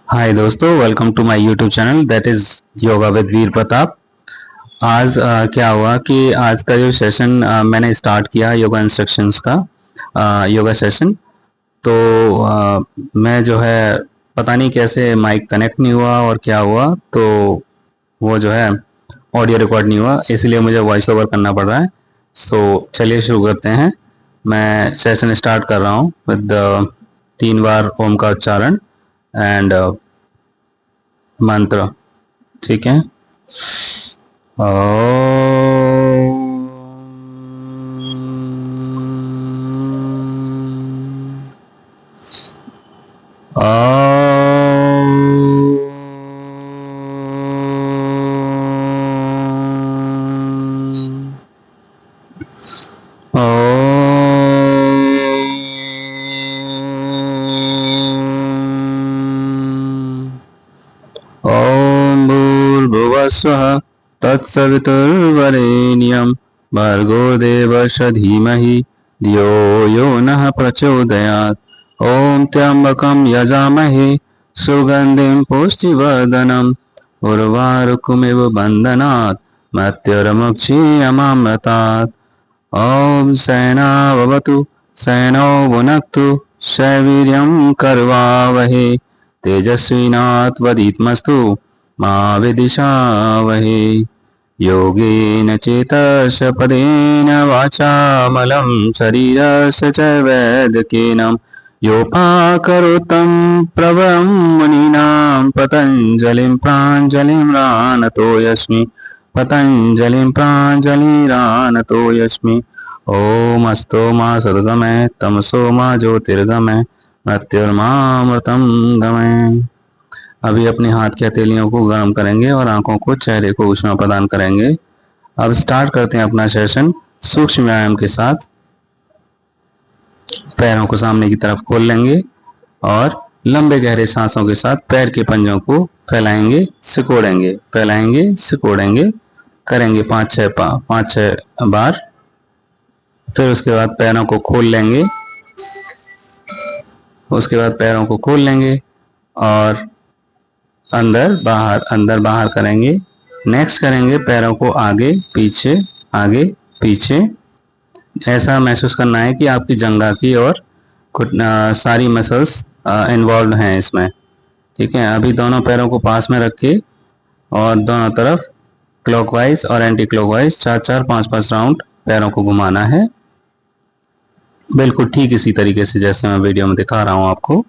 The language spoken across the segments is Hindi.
हाय दोस्तों, welcome to my YouTube channel that is yoga with Veer Pratap. आज क्या हुआ कि आज का जो सेशन मैंने स्टार्ट किया योगा इंस्ट्रक्शंस का योगा सेशन। तो मैं जो है पता नहीं कैसे माइक कनेक्ट नहीं हुआ और क्या हुआ, तो वो जो है ऑडियो रिकॉर्ड नहीं हुआ, इसलिए मुझे वॉइस ओवर करना पड़ रहा है। सो चलिए शुरू करते हैं। मैं सेशन स्टार्ट कर रहा हूँ विद 3 बार ओम का उच्चारण एंड मंत्र। ठीक है। ॐ भूर्भुवस्वः तत्सवितुर्वरेण्यं भर्गो देवस्य धीमहि धियो यो नः प्रचोदयात्। ॐ त्र्यम्बकं यजामहे सुगन्धिं पुष्टिवर्धनम् उर्वारुकमिव बन्धनात् मृत्युर्मुक्षीयमामृतात्। ॐ सहनाववतु सहनौ भुनक्तु सवीर्यं करवावहे तेजस्विनात्वदित्मस्तु मा विदिशावहे। योगेन चेतस्य पदेन वाचा मलं शरीरस्य च वैद्यकेन योपाकरोतं प्रवरं मुनीनां पतञ्जलिं प्राञ्जलिं रानतोऽस्मि पतञ्जलिं प्राञ्जलिरानतोऽस्मि। ॐ अस्तो मा सद्गमय तमसो मा ज्योतिर्गमय मृत्युर्मामृतं गमय। अभी अपने हाथ की हथेलियों को गर्म करेंगे और आंखों को चेहरे को ऊष्मा प्रदान करेंगे। अब स्टार्ट करते हैं अपना सेशन सूक्ष्म व्यायाम के साथ। पैरों को सामने की तरफ खोल लेंगे और लंबे गहरे सांसों के साथ पैर के पंजों को फैलाएंगे, सिकोड़ेंगे, फैलाएंगे, सिकोड़ेंगे। करेंगे 5-6 बार। फिर उसके बाद पैरों को खोल लेंगे, उसके बाद पैरों को खोल लेंगे और अंदर बाहर करेंगे। नेक्स्ट करेंगे पैरों को आगे पीछे। ऐसा महसूस करना है कि आपकी जंघा की और सारी मसल्स इन्वॉल्व हैं इसमें। ठीक है। अभी दोनों पैरों को पास में रख के और दोनों तरफ क्लॉकवाइज और एंटी क्लॉकवाइज 4-4 5-5 राउंड पैरों को घुमाना है, बिल्कुल ठीक इसी तरीके से जैसे मैं वीडियो में दिखा रहा हूं आपको।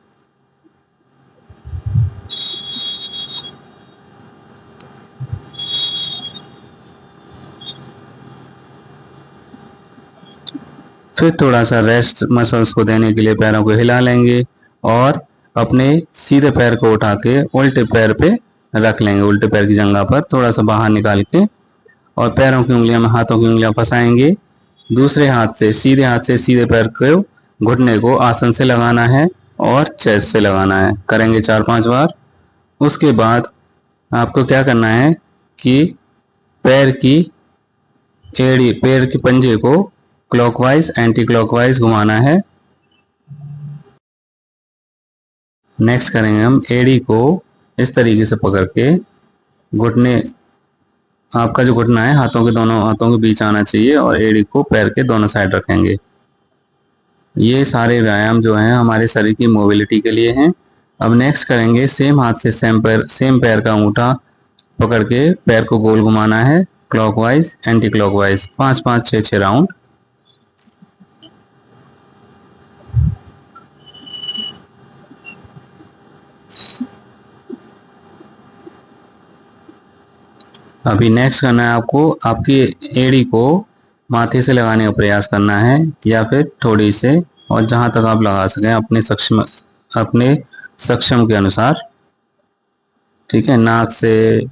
फिर थोड़ा सा रेस्ट मसल्स को देने के लिए पैरों को हिला लेंगे और अपने सीधे पैर को उठा के उल्टे पैर पे रख लेंगे, उल्टे पैर की जंघा पर थोड़ा सा बाहर निकाल के, और पैरों की उंगलियां में हाथों की उंगलियां फंसाएंगे। दूसरे हाथ से सीधे पैर को घुटने को आसन से लगाना है और चेस्ट से लगाना है। करेंगे 4-5 बार। उसके बाद आपको क्या करना है कि पैर के पंजे को क्लॉकवाइज एंटी क्लॉकवाइज घुमाना है। नेक्स्ट करेंगे हम एड़ी को इस तरीके से पकड़ के, घुटने आपका जो घुटना है दोनों हाथों के बीच आना चाहिए और एड़ी को पैर के दोनों साइड रखेंगे। ये सारे व्यायाम जो हैं हमारे शरीर की मोबिलिटी के लिए हैं। अब नेक्स्ट करेंगे सेम हाथ से सेम पैर का अंगूठा पकड़ के पैर को गोल घुमाना है, क्लॉकवाइज एंटी क्लॉकवाइज 5-5 6-6 राउंड। अभी नेक्स्ट करना है आपको आपकी एड़ी को माथे से लगाने का प्रयास करना है या फिर थोड़ी से, और जहां तक आप लगा सकें अपने सक्षम के अनुसार। ठीक है। नाक से,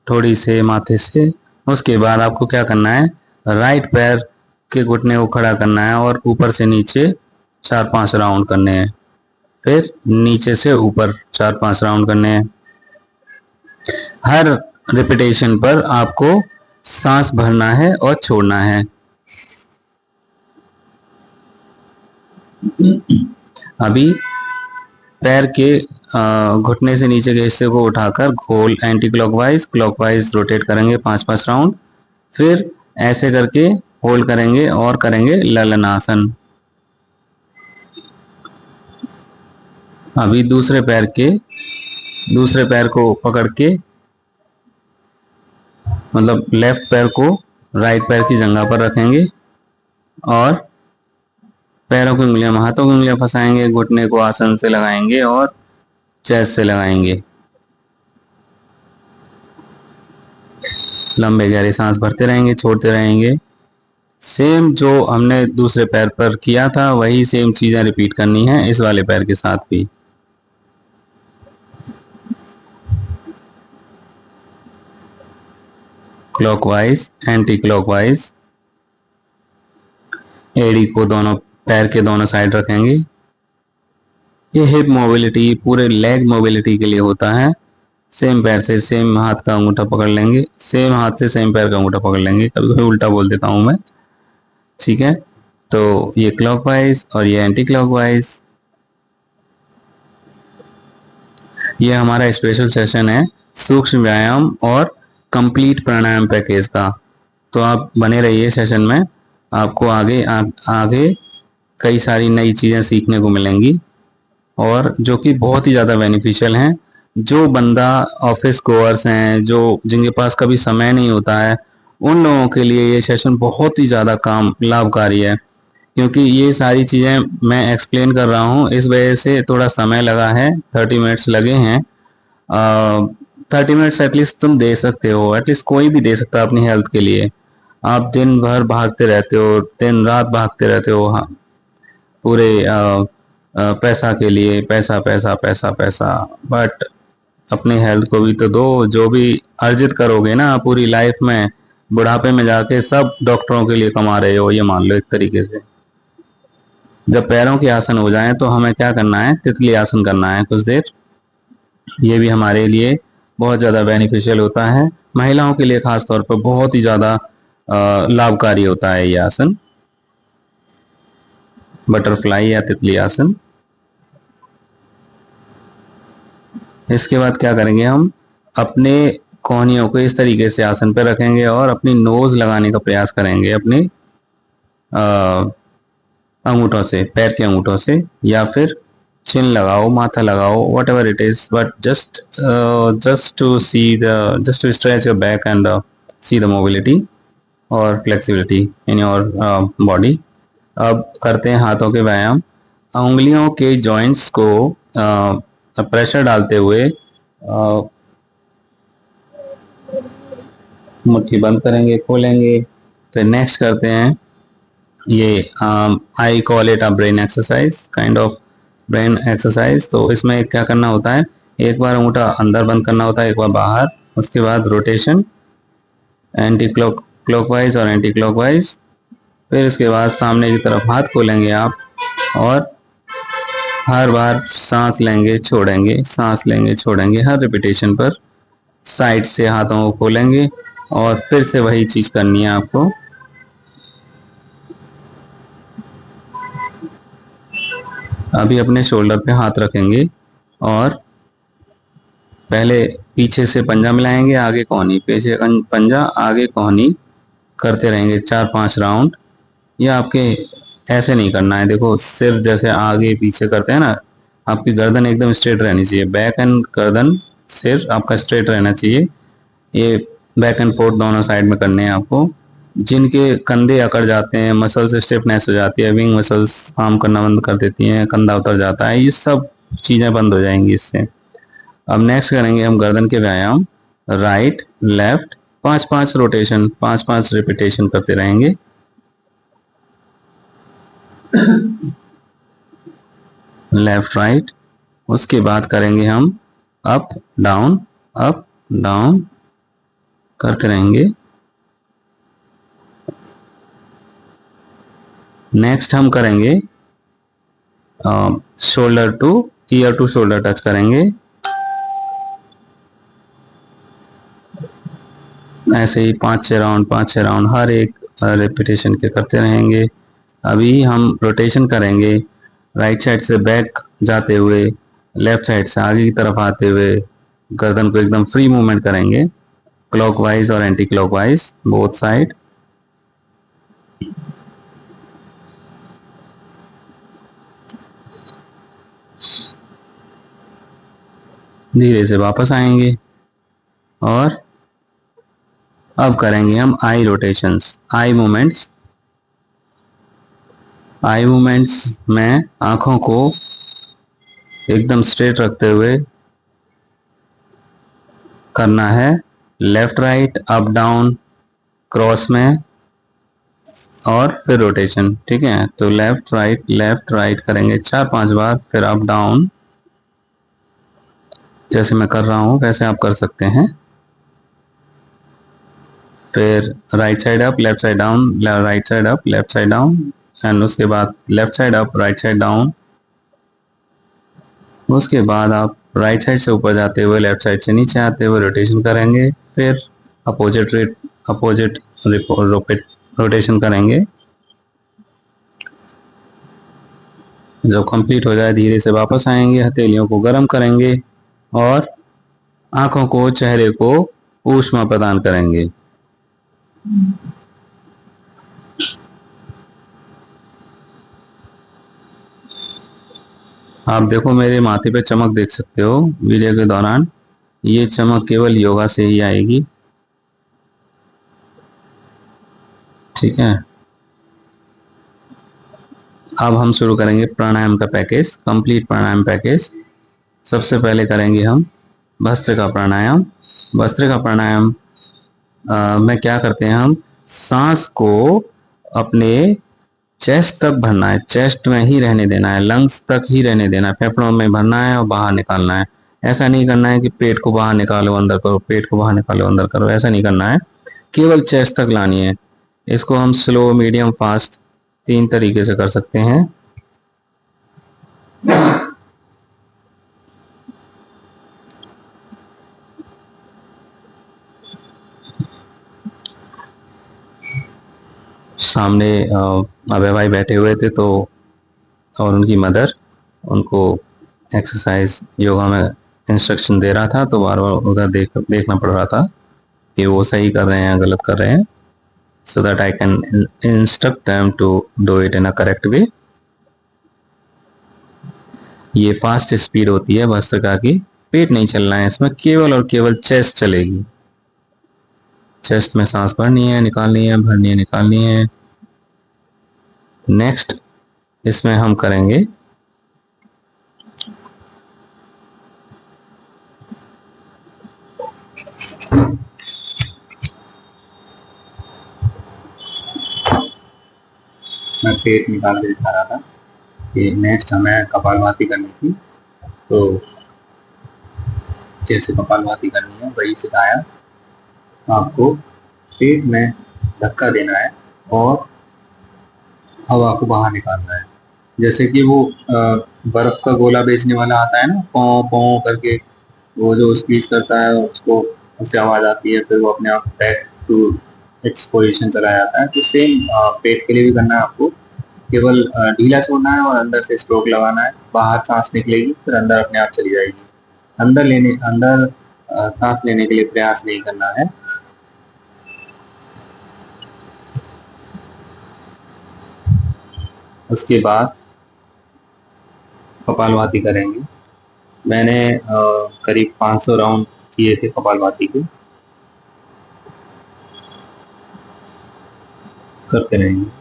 थोड़ी से, माथे से। उसके बाद आपको क्या करना है, राइट पैर के घुटने को खड़ा करना है और ऊपर से नीचे 4-5 राउंड करने हैं। फिर नीचे से ऊपर 4-5 राउंड करने हैं। हर रिपीटेशन पर आपको सांस भरना है और छोड़ना है। अभी पैर के घुटने से नीचे के हिस्से को उठाकर गोल एंटी क्लॉकवाइज क्लॉकवाइज रोटेट करेंगे 5-5 राउंड। फिर ऐसे करके होल्ड करेंगे और करेंगे ललनासन। अभी दूसरे पैर को पकड़ के, मतलब लेफ्ट पैर को राइट पैर की जंघा पर रखेंगे और पैरों की उंगलियां हाथों की उंगलियां फंसाएंगे, घुटने को आसन से लगाएंगे और चेस्ट से लगाएंगे। लंबे गहरे सांस भरते रहेंगे, छोड़ते रहेंगे। सेम जो हमने दूसरे पैर पर किया था वही सेम चीजें रिपीट करनी है इस वाले पैर के साथ भी। Clockwise anti clockwise. एड़ी को दोनों पैर के दोनों साइड रखेंगे। ये हिप मोबिलिटी, पूरे लेग मोबिलिटी के लिए होता है। सेम पैर से सेम हाथ का अंगूठा पकड़ लेंगे, सेम हाथ से सेम पैर का अंगूठा पकड़ लेंगे। कभी कभी उल्टा बोल देता हूं मैं, ठीक है। तो ये क्लॉकवाइज और ये एंटी क्लॉकवाइज। ये हमारा स्पेशल सेशन है सूक्ष्म व्यायाम और कंप्लीट प्राणायाम पैकेज का। तो आप बने रहिए सेशन में, आपको आगे कई सारी नई चीज़ें सीखने को मिलेंगी और जो कि बहुत ही ज़्यादा बेनिफिशियल हैं। जो बंदा ऑफिस गोअर्स हैं, जो जिनके पास कभी समय नहीं होता है, उन लोगों के लिए ये सेशन बहुत ही ज़्यादा लाभकारी है, क्योंकि ये सारी चीज़ें मैं एक्सप्लेन कर रहा हूँ, इस वजह से थोड़ा समय लगा है, 30 मिनट्स लगे हैं। 30 मिनट्स एटलीस्ट तुम दे सकते हो, एटलीस्ट कोई भी दे सकता है अपनी हेल्थ के लिए। आप दिन भर भागते रहते हो, दिन रात भागते रहते हो, हाँ, पूरे पैसा के लिए, पैसा पैसा पैसा पैसा, बट अपनी हेल्थ को भी तो दो। जो भी अर्जित करोगे ना पूरी लाइफ में, बुढ़ापे में जाके सब डॉक्टरों के लिए कमा रहे हो, ये मान लो एक तरीके से। जब पैरों के आसन हो जाएं तो हमें क्या करना है, तितली आसन करना है कुछ देर। ये भी हमारे लिए बहुत ज़्यादा बेनिफिशियल होता है, महिलाओं के लिए खास तौर पर बहुत ही ज़्यादा लाभकारी होता है ये आसन, बटरफ्लाई या तितली आसन। इसके बाद क्या करेंगे, हम अपने कोहनियों को इस तरीके से आसन पर रखेंगे और अपनी नोज लगाने का प्रयास करेंगे अपने अंगूठों से, पैर के अंगूठों से, या फिर चिन लगाओ, माथा लगाओ, whatever it is, but just to stretch your back and see the mobility और फ्लेक्सिबिलिटी इन योर बॉडी। अब करते हैं हाथों के व्यायाम। उंगलियों के जॉइंट्स को प्रेशर डालते हुए मुट्ठी बंद करेंगे, खोलेंगे। तो नेक्स्ट करते हैं ये I call it a brain exercise, kind of brain exercise. तो इसमें क्या करना होता है, एक बार अंगूठा अंदर बंद करना होता है, एक बार बाहर, उसके बाद रोटेशन एंटी क्लॉकवाइज और एंटी क्लॉकवाइज। फिर इसके बाद सामने की तरफ हाथ खोलेंगे आप और हर बार सांस लेंगे छोड़ेंगे, सांस लेंगे छोड़ेंगे। हर रिपीटेशन पर साइड से हाथों को खोलेंगे और फिर से वही चीज करनी है आपको। अभी अपने शोल्डर पे हाथ रखेंगे और पहले पीछे से पंजा मिलाएंगे, आगे कोहनी, पीछे पंजा, आगे कोहनी करते रहेंगे 4-5 राउंड। ये आपके ऐसे नहीं करना है, देखो सिर जैसे आगे पीछे करते हैं ना, आपकी गर्दन एकदम स्ट्रेट रहनी चाहिए, बैक एंड गर्दन सिर आपका स्ट्रेट रहना चाहिए। ये बैक एंड फोर्थ दोनों साइड में करने हैं आपको। जिनके कंधे अकड़ जाते हैं, मसल्स स्टिफनेस हो जाती है, विंग मसल्स काम करना बंद कर देती हैं, कंधा उतर जाता है, ये सब चीज़ें बंद हो जाएंगी इससे। अब नेक्स्ट करेंगे हम गर्दन के व्यायाम, राइट लेफ्ट, 5-5 रोटेशन, 5-5 रिपीटेशन करते रहेंगे। Left right. उसके बाद करेंगे हम अप डाउन करते रहेंगे। नेक्स्ट हम करेंगे shoulder to ear to shoulder touch करेंगे, ऐसे ही 5-6 राउंड हर एक रिपीटेशन के करते रहेंगे। अभी हम रोटेशन करेंगे, राइट साइड से बैक जाते हुए लेफ्ट साइड से आगे की तरफ आते हुए गर्दन को एकदम फ्री मूवमेंट करेंगे, क्लॉकवाइज और एंटी क्लॉकवाइज बोथ साइड। धीरे से वापस आएंगे और अब करेंगे हम eye rotations, eye movements. Eye movements में आंखों को एकदम स्ट्रेट रखते हुए करना है, left right up down cross में और फिर रोटेशन। ठीक है, तो लेफ्ट राइट करेंगे 4-5 बार, फिर अप डाउन। जैसे मैं कर रहा हूं वैसे आप कर सकते हैं। फिर right side up, left side down, right side up, left side down, and उसके बाद left side up, right side down. उसके बाद आप राइट साइड से ऊपर जाते हुए लेफ्ट साइड से नीचे आते हुए रोटेशन करेंगे, फिर अपोजिट रोटेशन करेंगे। जब कंप्लीट हो जाए धीरे से वापस आएंगे, हथेलियों को गर्म करेंगे और आंखों को, चेहरे को ऊष्मा प्रदान करेंगे। आप देखो मेरे माथे पे चमक देख सकते हो वीडियो के दौरान। ये चमक केवल योगा से ही आएगी। ठीक है, अब हम शुरू करेंगे प्राणायाम का पैकेज, कंप्लीट प्राणायाम पैकेज। सबसे पहले करेंगे हम भस्त्रिका प्राणायाम। भस्त्रिका प्राणायाम में क्या करते हैं, हम सांस को अपने चेस्ट तक भरना है, चेस्ट में ही रहने देना है, लंग्स तक ही रहने देना है, फेफड़ों में भरना है और बाहर निकालना है। ऐसा नहीं करना है कि पेट को बाहर निकालो अंदर करो, पेट को बाहर निकालो अंदर करो, ऐसा नहीं करना है। केवल चेस्ट तक लानी है। इसको हम स्लो, मीडियम, फास्ट 3 तरीके से कर सकते हैं। सामने अभय भाई बैठे हुए थे तो, और उनकी मदर उनको एक्सरसाइज योगा में इंस्ट्रक्शन दे रहा था, तो बार बार उधर देखना पड़ रहा था कि वो सही कर रहे हैं गलत कर रहे हैं, so that I can instruct them to do it in a correct way। ये फास्ट स्पीड होती है भस्त्रिका की। पेट नहीं चलना है इसमें, केवल और केवल चेस्ट चलेगी। चेस्ट में सांस भरनी है, निकालनी है, भरनी है, निकालनी है। नेक्स्ट इसमें हम करेंगे मैं पेट निकाल के दिखा रहा था कि नेक्स्ट हमें कपालभाति करनी थी, तो कैसे कपालभाति करनी है वही सिखाया आपको। पेट में धक्का देना है और हवा को बाहर निकालना है। जैसे कि वो बर्फ का गोला बेचने वाला आता है ना, पौ पौ करके, वो जो स्पीच करता है उसको, उससे आवाज आती है, फिर वो अपने आप बैक टू एक्स पोजिशन चला जाता है। तो सेम पेट के लिए भी करना है आपको। केवल ढीला छोड़ना है और अंदर से स्ट्रोक लगाना है, बाहर सांस निकलेगी फिर अंदर अपने आप चली जाएगी। अंदर सांस लेने के लिए प्रयास नहीं करना है। उसके बाद कपालभाति करेंगे। मैंने करीब 500 राउंड किए थे कपालभाति के, करते रहेंगे।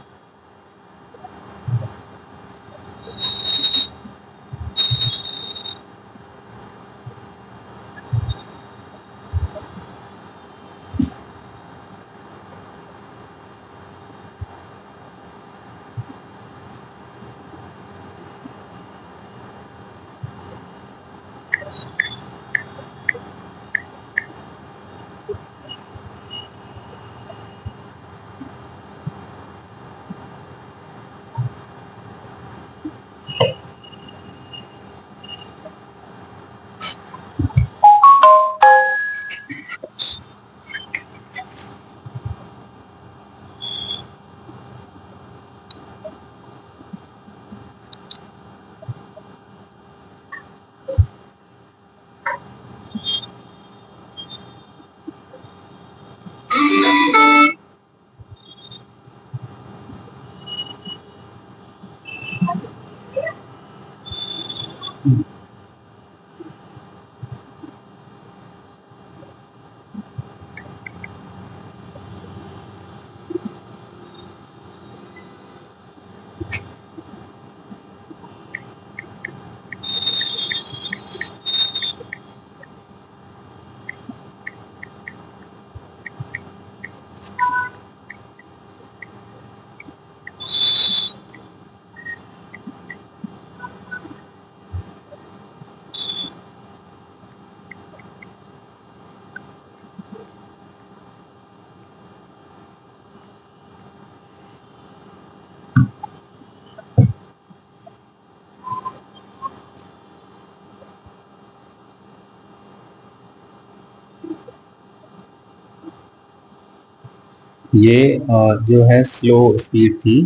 ये जो है स्लो स्पीड थी।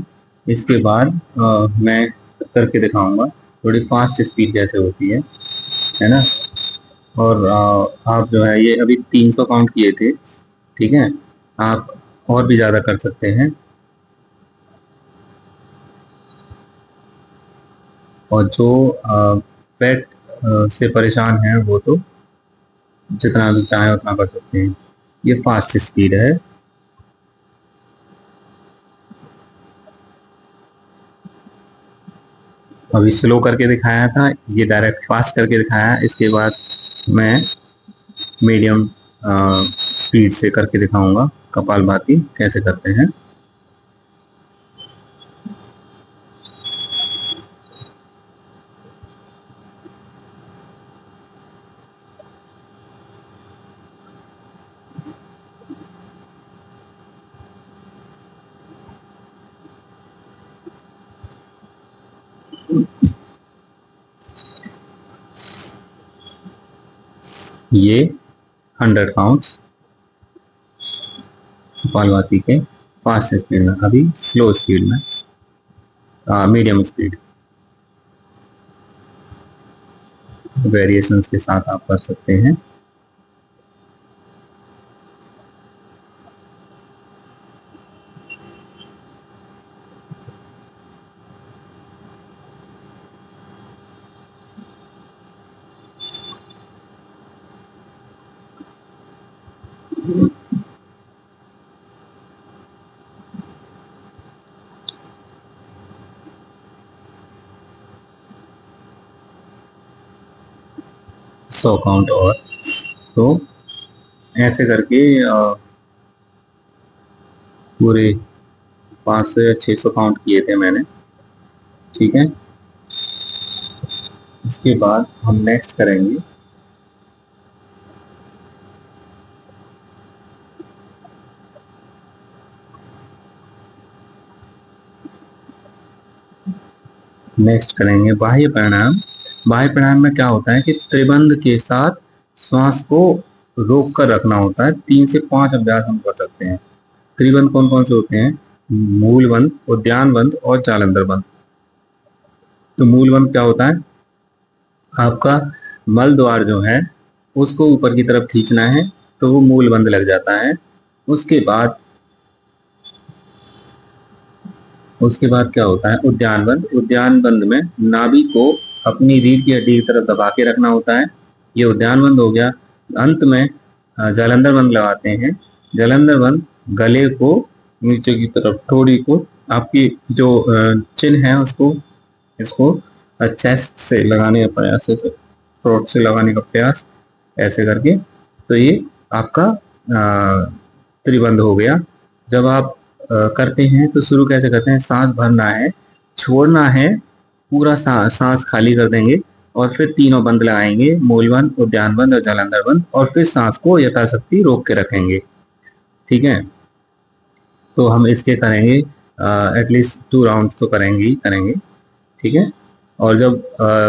इसके बाद मैं करके दिखाऊंगा थोड़ी फास्ट स्पीड कैसे होती है ना। और आप जो है ये अभी 300 काउंट किए थे, ठीक है। आप और भी ज़्यादा कर सकते हैं। और जो पेट से परेशान है वो तो जितना भी चाहे उतना कर सकते हैं। ये फास्ट स्पीड है। अभी स्लो करके दिखाया था, ये डायरेक्ट फास्ट करके दिखाया। इसके बाद मैं मीडियम स्पीड से करके दिखाऊंगा कपालभाति कैसे करते हैं। 100 काउंट्स कपालभाति के फास्ट स्पीड में, अभी स्लो स्पीड में, मीडियम स्पीड वेरिएशंस के साथ आप कर सकते हैं। सौ काउंट और, तो ऐसे करके पूरे 500 या 600 काउंट किए थे मैंने, ठीक है। इसके बाद हम नेक्स्ट करेंगे बाह्य प्राणायाम। बाह्य प्राणायाम में क्या होता है कि त्रिबंध के साथ श्वास को रोक कर रखना होता है। 3 से 5 अभ्यास हम कर सकते हैं। त्रिबंध कौन कौन से होते हैं? मूल बंध, उद्यान बंध और जालंधर बंध। तो मूल बंध क्या होता है? आपका मल द्वार जो है उसको ऊपर की तरफ खींचना है तो वो मूल बंध लग जाता है। उसके बाद उसके बाद क्या होता है? उद्यान बंध। उद्यान बंध में नाभि को अपनी रीढ़ की हड्डी की तरफ दबा के रखना होता है। ये उद्यान बंध हो गया। अंत में जालंधर बंध लगाते हैं। जालंधर बंध गले को नीचे की तरफ, ठोड़ी को, आपकी जो चिन्ह है उसको, इसको चेस्ट से लगाने का प्रयास, थ्रोट से लगाने का प्रयास, ऐसे करके। तो ये आपका त्रिबंध हो गया। जब आप करते हैं तो शुरू कैसे करते हैं? सांस भरना है, छोड़ना है, पूरा सांस खाली कर देंगे और फिर तीनों बंद लगाएंगे, मूल बंद, उद्यान बंद और जालंधर बंद, और फिर सांस को यथाशक्ति रोक के रखेंगे, ठीक है। तो हम इसके करेंगे एटलीस्ट 2 राउंड तो करेंगे ही करेंगे, ठीक है। और जब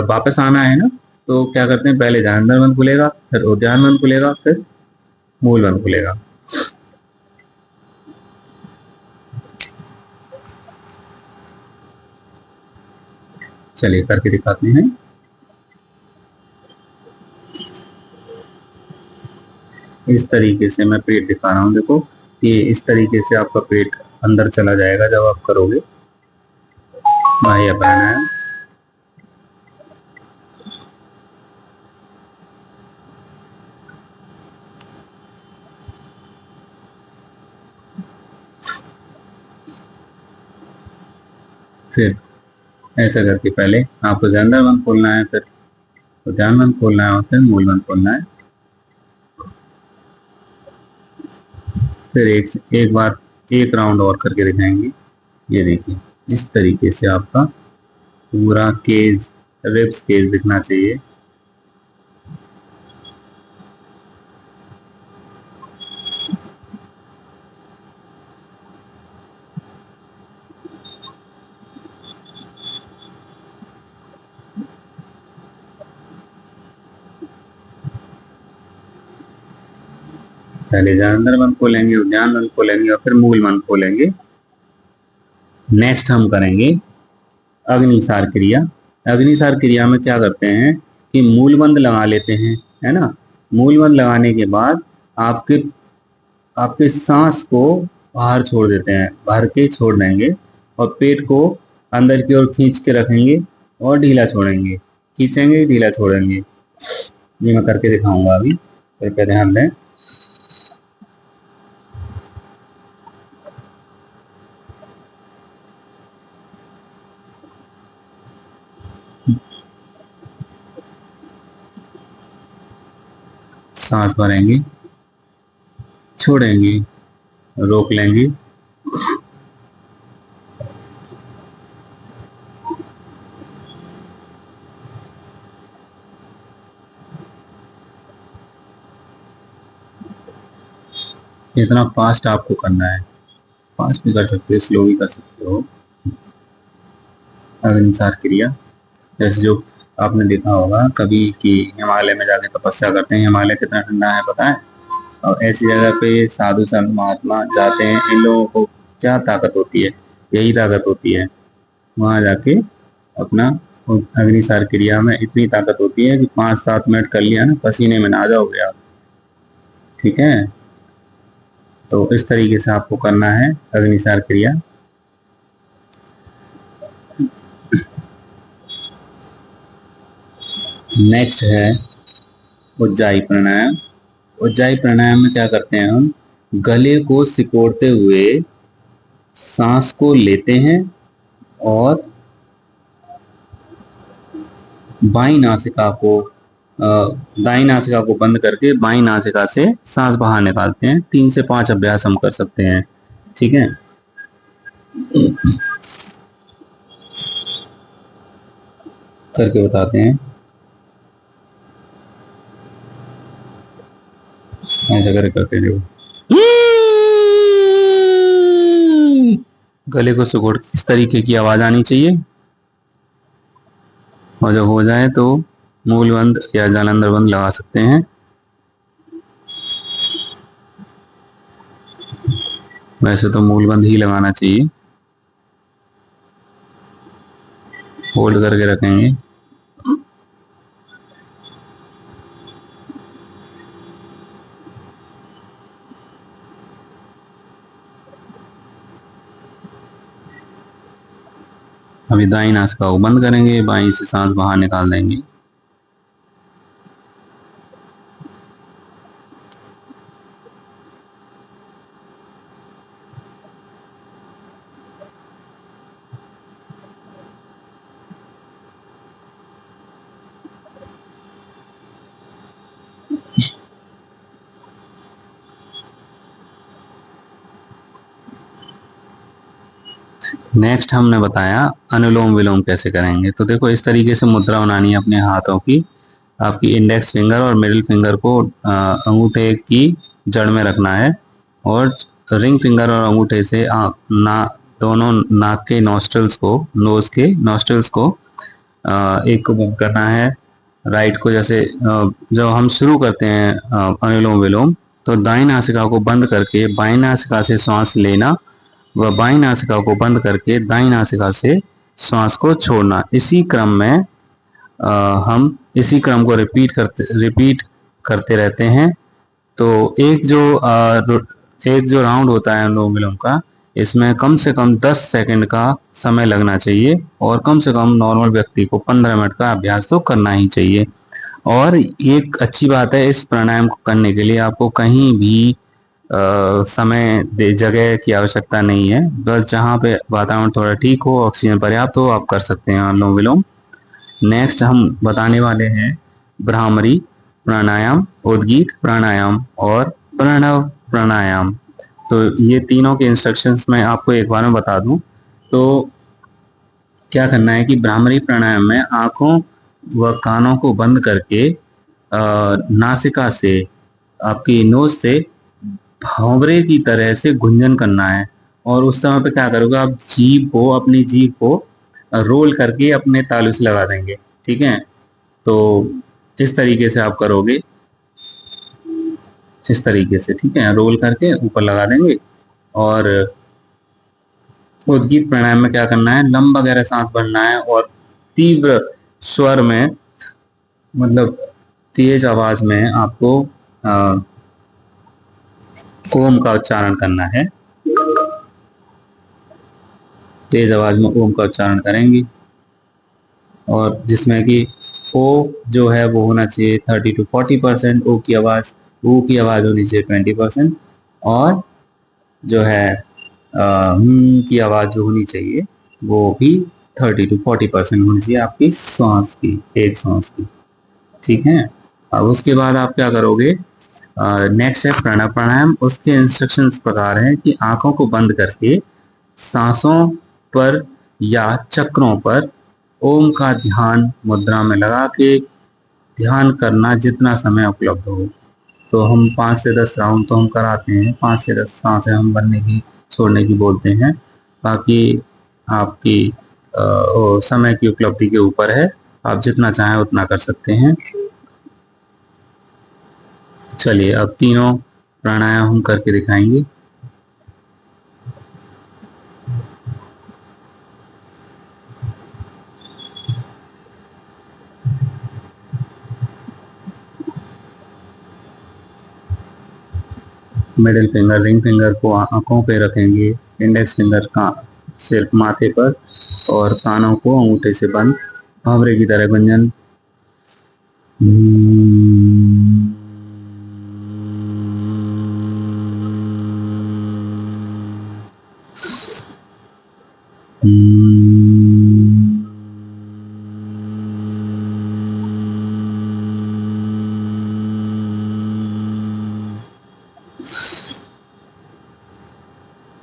वापस आना है ना, तो क्या करते हैं? पहले जालंधर बंद खुलेगा, फिर उद्यान बंद खुलेगा, फिर मूल बंद खुलेगा। चलिए करके दिखाते हैं। इस तरीके से मैं पेट दिखा रहा हूँ, देखो ये इस तरीके से आपका पेट अंदर चला जाएगा जब आप करोगे बाह्य प्राणायाम। फिर ऐसा करके पहले आपको जालंधर बंद खोलना है, फिर उद्यान बंद खोलना है और फिर मूल बंद खोलना है। फिर एक एक बार एक राउंड और करके दिखाएंगे। ये देखिए इस तरीके से आपका पूरा केज, रिब्स केज दिखना चाहिए। पहले जालंधर बंद खोलेंगे, उद्यान बंद खोलेंगे और फिर मूल बंद खोलेंगे। नेक्स्ट हम करेंगे अग्निसार क्रिया। अग्निसार क्रिया में क्या करते हैं कि मूल बंद लगा लेते हैं, है ना। मूल बंद लगाने के बाद आपके आपके सांस को बाहर छोड़ देते हैं, भर के छोड़ देंगे और पेट को अंदर की ओर खींच के रखेंगे और ढीला छोड़ेंगे, खींचेंगे ढीला छोड़ेंगे। ये मैं करके दिखाऊंगा अभी, कृपया ध्यान दें। सांस भरेंगे, छोड़ेंगे, रोक लेंगे, इतना फास्ट आपको करना है। फास्ट भी कर सकते हो, स्लो भी कर सकते हो। अग्निसार क्रिया जैसे जो आपने देखा होगा कभी कि हिमालय में जाके तपस्या करते हैं। हिमालय कितना ठंडा है पता है। और ऐसी जगह पे साधु संत महात्मा जाते हैं, इन लोगों को क्या ताकत होती है, यही ताकत होती है। वहां जाके अपना अग्निसार क्रिया में इतनी ताकत होती है कि 5-7 मिनट कर लिया ना, पसीने में ना जाओगे आप। ठीक है, तो इस तरीके से आपको करना है अग्निसार क्रिया। नेक्स्ट है उज्जाई प्राणायाम। उज्जाई प्राणायाम में क्या करते हैं हम, गले को सिकोड़ते हुए सांस को लेते हैं और बाईं नासिका को दाईं नासिका को बंद करके बाईं नासिका से सांस बाहर निकालते हैं। 3 से 5 अभ्यास हम कर सकते हैं। ठीक है, करके बताते हैं। ऐसा करते रहो, गले को सिकोड़ के इस तरीके की आवाज आनी चाहिए। और जब हो जाए तो मूल बंद या जालंधर बंद लगा सकते हैं। वैसे तो मूल बंद ही लगाना चाहिए। होल्ड करके रखेंगे। अभी दाईं नासिका को बंद करेंगे, बाईं से सांस बाहर निकाल देंगे। नेक्स्ट हमने बताया अनुलोम विलोम कैसे करेंगे। तो देखो इस तरीके से मुद्रा बनानी है अपने हाथों की। आपकी इंडेक्स फिंगर और मिडिल फिंगर को अंगूठे की जड़ में रखना है और रिंग फिंगर और अंगूठे से दोनों नाक के नॉस्ट्रल्स को, नोज के नॉस्ट्रल्स को एक को बंद करना है। राइट को जैसे जब हम शुरू करते हैं अनुलोम विलोम, तो दाईं नासिका को बंद करके बाईं नासिका से श्वास लेना व बाईं नासिका को बंद करके दाईं नासिका से श्वास को छोड़ना। इसी क्रम में हम इसी क्रम को रिपीट करते रहते हैं। तो एक जो राउंड होता है अनुलोम विलोम का, इसमें कम से कम 10 सेकंड का समय लगना चाहिए और कम से कम नॉर्मल व्यक्ति को 15 मिनट का अभ्यास तो करना ही चाहिए। और एक अच्छी बात है, इस प्राणायाम को करने के लिए आपको कहीं भी समय जगह की आवश्यकता नहीं है। बस जहाँ पे वातावरण थोड़ा ठीक हो, ऑक्सीजन पर्याप्त हो, आप कर सकते हैं अनुलोम विलोम। नेक्स्ट हम बताने वाले हैं भ्रामरी प्राणायाम, उद्गीत प्राणायाम और प्रणव प्राणायाम। तो ये तीनों के इंस्ट्रक्शंस मैं आपको एक बार में बता दूं। तो क्या करना है कि भ्रामरी प्राणायाम में आंखों व कानों को बंद करके नासिका से, आपकी नोज से भंवरे की तरह से गुंजन करना है। और उस समय पे क्या करोगे आप, अपनी जीभ को रोल करके अपने तालू से लगा देंगे। ठीक है, तो इस तरीके से आप करोगे। इस तरीके से, ठीक है, रोल करके ऊपर लगा देंगे। और उद्गीत प्राणायाम में क्या करना है, लंबा गहरा सांस भरना है और तीव्र स्वर में, मतलब तेज आवाज में आपको ओम का उच्चारण करना है। तेज आवाज में ओम का उच्चारण करेंगे, और जिसमें कि ओ जो है वो होना चाहिए 30 to 40%, ओ की आवाज, ओ की आवाज होनी चाहिए 20%, और जो है की आवाज जो होनी चाहिए वो भी 30 to 40% होनी चाहिए आपकी श्वास की, एक श्वास की, ठीक है। अब उसके बाद आप क्या करोगे, नेक्स्ट है प्राणायाम। उसके इंस्ट्रक्शंस इस प्रकार हैं कि आंखों को बंद करके सांसों पर या चक्रों पर ओम का ध्यान मुद्रा में लगा के ध्यान करना जितना समय उपलब्ध हो। तो हम 5 से 10 राउंड तो हम कराते हैं, 5 से 10 सांसें हम भरने की छोड़ने की बोलते हैं। बाकी आपकी समय की उपलब्धि के ऊपर है, आप जितना चाहें उतना कर सकते हैं। चलिए अब तीनों प्राणायाम हम करके दिखाएंगे। मिडिल फिंगर, रिंग फिंगर को आंखों पे रखेंगे, इंडेक्स फिंगर का सिर्फ माथे पर, और कानों को अंगूठे से बंद, भंवरे की तरह गुंजन।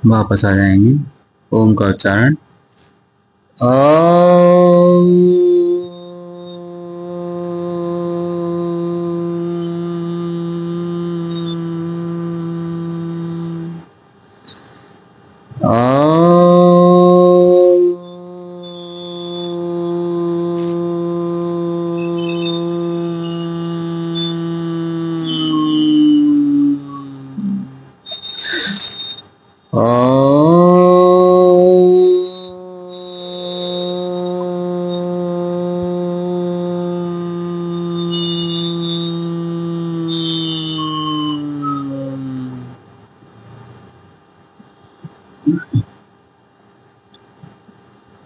वापस आ जाएंगे, ओम का उच्चारण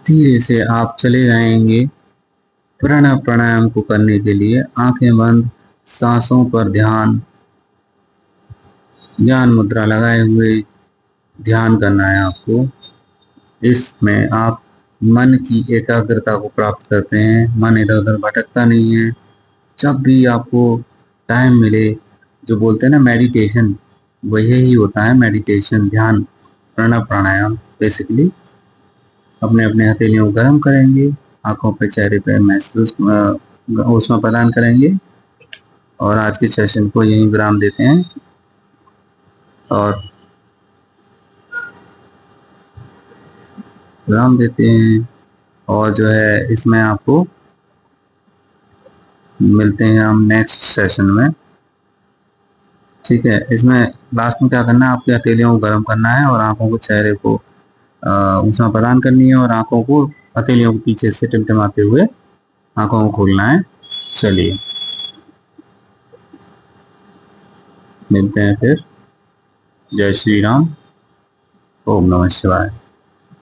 धीरे से आप चले जाएंगे प्राणायाम को करने के लिए। आंखें बंद, सांसों पर ध्यान, ज्ञान मुद्रा लगाए हुए ध्यान करना है आपको। इसमें आप मन की एकाग्रता को प्राप्त करते हैं, मन इधर उधर भटकता नहीं है। जब भी आपको टाइम मिले, जो बोलते हैं ना मेडिटेशन, वही ही होता है मेडिटेशन, ध्यान, प्राणायाम बेसिकली। अपने अपने हथेलियों को गर्म करेंगे, आंखों पे चेहरे पे महसूस ऊष्मा प्रदान करेंगे, और आज के सेशन को यहीं विराम देते हैं। और विराम देते हैं, और जो है इसमें आपको मिलते हैं हम नेक्स्ट सेशन में, ठीक है। इसमें लास्ट में क्या करना है, आपके हथेलियों को गर्म करना है और आंखों को, चेहरे को ऊष्मा प्रदान करनी है, और आंखों को, हथेलियों को पीछे से टिमटिमाते हुए आंखों को खोलना है। चलिए मिलते हैं फिर। जय श्री राम, ओम नमः शिवाय।